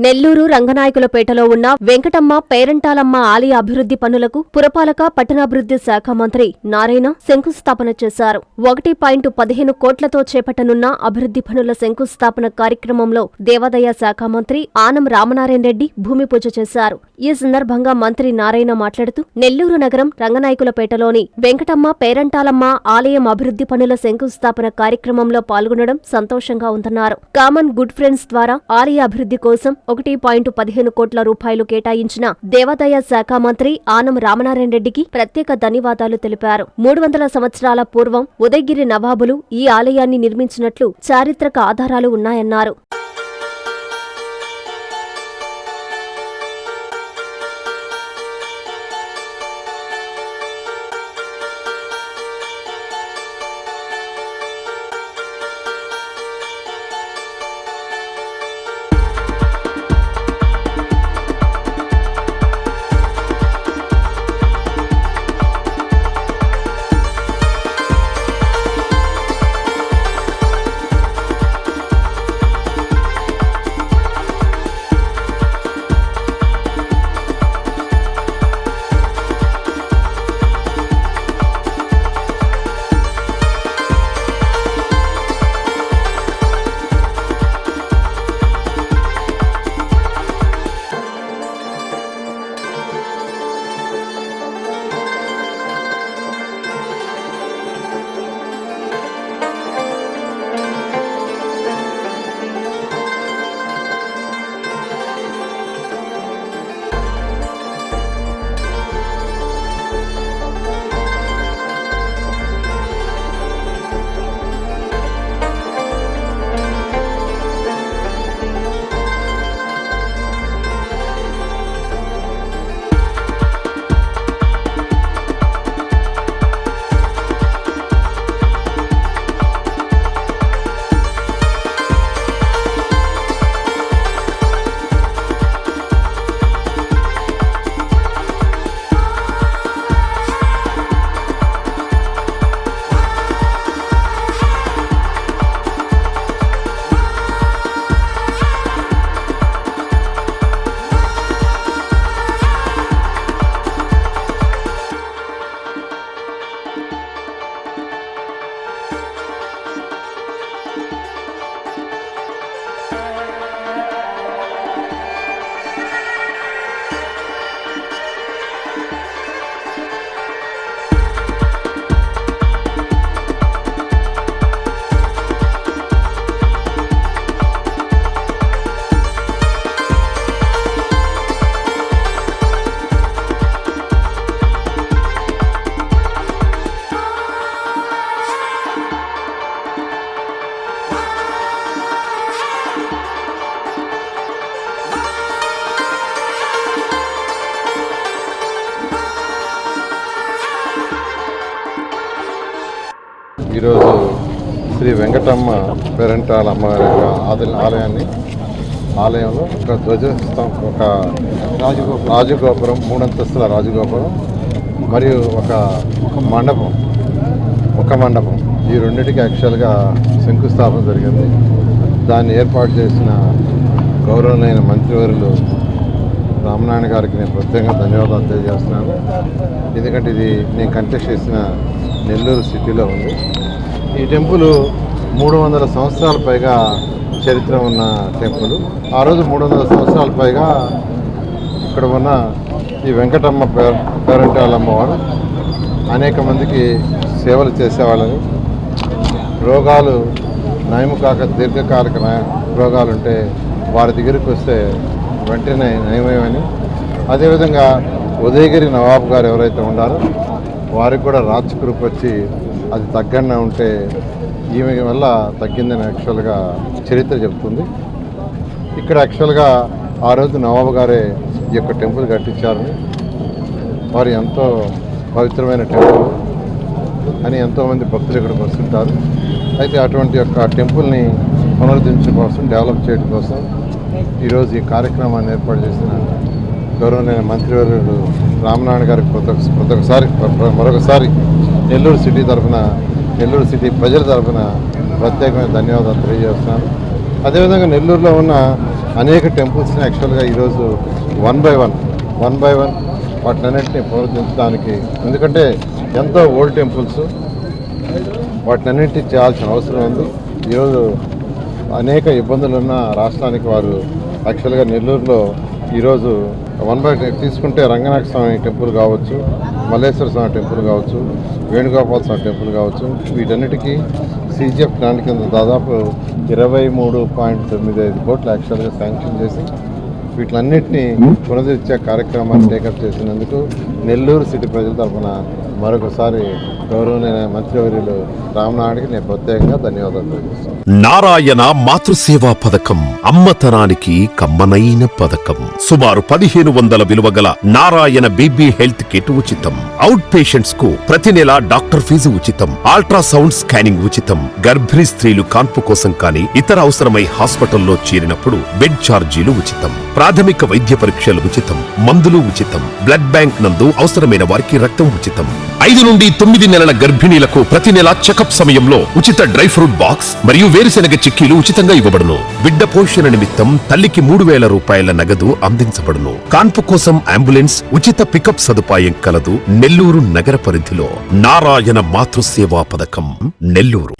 నెల్లూరు రంగనాయకులపేటలో ఉన్న వెంకటమ్మ పేరంటాలమ్మ ఆలయ అభివృద్ధి పనులకు పురపాలక పట్టణాభివృద్ధి శాఖ మంత్రి నారాయణ శంకుస్థాపన చేశారు. 1.15 కోట్లతో చేపట్టనున్న అభివృద్ధి పనుల శంకుస్థాపన కార్యక్రమంలో దేవాదాయ శాఖ మంత్రి ఆనం రామనారాయణ రెడ్డి భూమి పూజ చేశారు. ఈ సందర్భంగా మంత్రి నారాయణ మాట్లాడుతూ నెల్లూరు నగరం రంగనాయకులపేటలోని వెంకటమ్మ పేరంటాలమ్మ ఆలయం అభివృద్ధి పనుల శంకుస్థాపన కార్యక్రమంలో పాల్గొనడం సంతోషంగా ఉందన్నారు. కామన్ గుడ్ ఫ్రెండ్స్ ద్వారా ఆలయ అభివృద్ధి కోసం 1.15 కోట్ల రూపాయలు కేటాయించిన దేవాదాయ శాఖ మంత్రి ఆనం రామనారాయణ రెడ్డికి ప్రత్యేక ధన్యవాదాలు తెలిపారు. 300 సంవత్సరాల పూర్వం ఉదయగిరి నవాబులు ఈ ఆలయాన్ని నిర్మించినట్లు చారిత్రక ఆధారాలు ఉన్నాయన్నారు. ఈరోజు శ్రీ వెంకటమ్మ పేరంటాల అమ్మగారి ఆలయంలో ఒక ధ్వజస్తంభం, ఒక రాజగోపురం, 3 అంతస్తుల రాజగోపురం మరియు ఒక మండపం ఈ రెండింటికి యాక్చువల్గా శంకుస్థాపన జరిగింది. దాన్ని ఏర్పాటు చేసిన గౌరవనీయ మంత్రివర్యులు రామనారాయణ గారికి నేను ప్రత్యేకంగా ధన్యవాదాలు తెలియజేస్తున్నాను. ఎందుకంటే ఇది నేను కంటెస్ట్ చేసిన నెల్లూరు సిటీలో ఉంది. ఈ టెంపుల్ 300 సంవత్సరాల పైగా చరిత్ర ఉన్న టెంపుల్. ఆ రోజు 300 సంవత్సరాల పైగా ఇక్కడ ఉన్న ఈ వెంకటమ్మ పేరంటాలమ్మవారు అనేక మందికి సేవలు చేసేవాళ్ళని, రోగాలు నయము కాక దీర్ఘకాలిక రోగాలుంటే వారి దగ్గరికి వస్తే వెంటనే నయమేమని, అదేవిధంగా ఉదయగిరి నవాబు గారు ఎవరైతే ఉన్నారో వారికి కూడా రాచకృప వచ్చి అది తగ్గన్నా ఉంటే ఈమె వల్ల తగ్గిందని యాక్చువల్గా చరిత్ర చెబుతుంది. ఇక్కడ యాక్చువల్గా ఆ రోజు నవాబు గారే ఈ యొక్క టెంపుల్ కట్టించారని, వారు ఎంతో పవిత్రమైన టెంపుల్ అని ఎంతోమంది భక్తులు ఇక్కడికి వస్తుంటారు. అయితే అటువంటి యొక్క టెంపుల్ని పునరుద్ధరించడం కోసం, డెవలప్ చేయడం కోసం ఈరోజు ఈ కార్యక్రమాన్ని ఏర్పాటు చేసిన గౌరవనీయ మంత్రివర్యులు రామనారాయణ గారికి మరొకసారి నెల్లూరు సిటీ తరఫున, నెల్లూరు సిటీ ప్రజల తరఫున ప్రత్యేకమైన ధన్యవాదాలు తెలియజేస్తున్నాను. అదేవిధంగా నెల్లూరులో ఉన్న అనేక టెంపుల్స్ని యాక్చువల్గా ఈరోజు వన్ బై వన్ వాటినన్నింటినీ పునరుద్ధరించడానికి, ఎందుకంటే ఎంతో ఓల్డ్ టెంపుల్స్, వాటినన్నింటినీ చేయాల్సిన అవసరం ఉంది. ఈరోజు అనేక ఇబ్బందులు ఉన్న రాష్ట్రానికి వారు యాక్చువల్గా నెల్లూరులో ఈరోజు వన్ బై తీసుకుంటే రంగనాథ స్వామి టెంపుల్ కావచ్చు, మల్లేశ్వర స్వామి టెంపుల్ కావచ్చు, వేణుగోపాల స్వామి టెంపుల్ కావచ్చు, వీటన్నిటికీ CGF ప్లాన్ కింద దాదాపు 23.95 కోట్లు యాక్చువల్గా శాంక్షన్ చేసి వీటిలన్నింటినీ పునరుద్ధరించే కార్యక్రమాన్ని టేకప్ చేసినందుకు నెల్లూరు సిటీ ప్రజల తరఫున మరొకసారి గౌరవనీయ మంత్రివర్యులు రామనాయుడికి నేను ప్రత్యేకంగా ధన్యవాదాలు తెలియజేస్తాను. నారాయణ మాతృసేవా పథకం అమ్మతనానికి కమ్మనైన పథకం. సుమారు 1500 విలువ గల నారాయణ బీబీ హెల్త్ కిట్ ఉచితం. అవుట్ పేషెంట్స్ కు ప్రతి నెల డాక్టర్ ఫీజు ఉచితం. అల్ట్రాసౌండ్ స్కానింగ్ ఉచితం. గర్భిణీ స్త్రీలు కాన్పు కోసం కానీ ఇతర అవసరమై హాస్పిటల్లో చేరినప్పుడు బెడ్ ఛార్జీలు ఉచితం. ప్రాథమిక వైద్య పరీక్షలు ఉచితం. మందులు ఉచితం. బ్లడ్ బ్యాంక్ నందు అవసరమైన వారికి రక్తం ఉచితం. 5 నుండి 9 నెలల గర్భిణీలకు ప్రతి నెల చెకప్ సమయంలో ఉచిత డ్రై ఫ్రూట్ బాక్స్ మరియు వేరుశెనగ చిక్కీలు ఉచితంగా ఇవ్వబడును. బిడ్డ పోషణ నిమిత్తం తల్లికి 3000 రూపాయల నగదు అందించబడును. కాన్పు కోసం అంబులెన్స్ ఉచిత పికప్ సదుపాయం కలదు. నెల్లూరు నగర పరిధిలో నారాయణ మాతృసేవా పథకం, నెల్లూరు.